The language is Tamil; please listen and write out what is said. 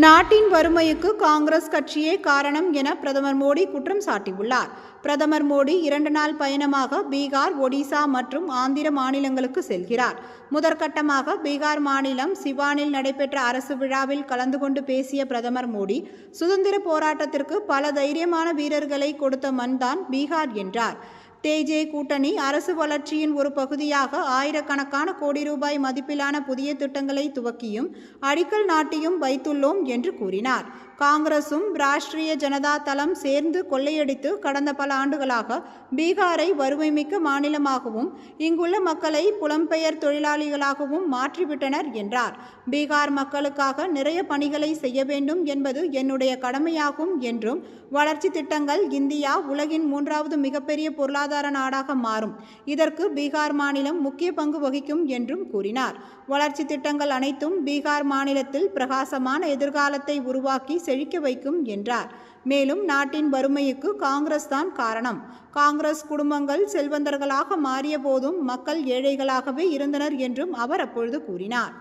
நாட்டின் வறுமைக்கு காங்கிரஸ் கட்சியே காரணம் என பிரதமர் மோடி குற்றம் சாட்டியுள்ளார். பிரதமர் மோடி 2 நாள் பயணமாக பீகார், ஒடிசா மற்றும் ஆந்திர மாநிலங்களுக்கு செல்கிறார். முதற்கட்டமாக பீகார் மாநிலம் சிவானில் நடைபெற்ற அரசு விழாவில் கலந்து கொண்டு பேசிய பிரதமர் மோடி, சுதந்திர போராட்டத்திற்கு பல தைரியமான வீரர்களை கொடுத்த மண்தான் பீகார் என்றார். தேஜே கூட்டணி அரசு வளர்ச்சியின் ஒரு பகுதியாக ஆயிரக்கணக்கான கோடி ரூபாய் மதிப்பிலான புதிய திட்டங்களை துவக்கியும் அடிக்கல் நாட்டியும் வைத்துள்ளோம் என்று கூறினார். காங்கிரசும் ராஷ்டிரிய ஜனதா தளம் சேர்ந்து கொள்ளையடித்து கடந்த பல ஆண்டுகளாக பீகாரை வறுமைமிக்க மாநிலமாகவும் இங்குள்ள மக்களை புலம்பெயர் தொழிலாளிகளாகவும் மாற்றிவிட்டனர் என்றார். பீகார் மக்களுக்காக நிறைய பணிகளை செய்ய வேண்டும் என்பது என்னுடைய கடமையாகும் என்றும், வளர்ச்சி திட்டங்கள் இந்தியா உலகின் 3வது மிகப்பெரிய பொருளாதார நாடாக மாறும், இதற்கு பீகார் மாநிலம் முக்கிய பங்கு வகிக்கும் என்றும் கூறினார். வளர்ச்சி திட்டங்கள் அனைத்தும் பீகார் மாநிலத்தில் பிரகாசமான எதிர்காலத்தை உருவாக்கி செழிக்க வைக்கும் என்றார். மேலும் நாட்டின் வறுமைக்கு காங்கிரஸ் தான் காரணம். காங்கிரஸ் குடும்பங்கள் செல்வந்தர்களாக மாறிய போதும் மக்கள் ஏழைகளாகவே இருந்தனர் என்றும் அவர் அப்பொழுது கூறினார்.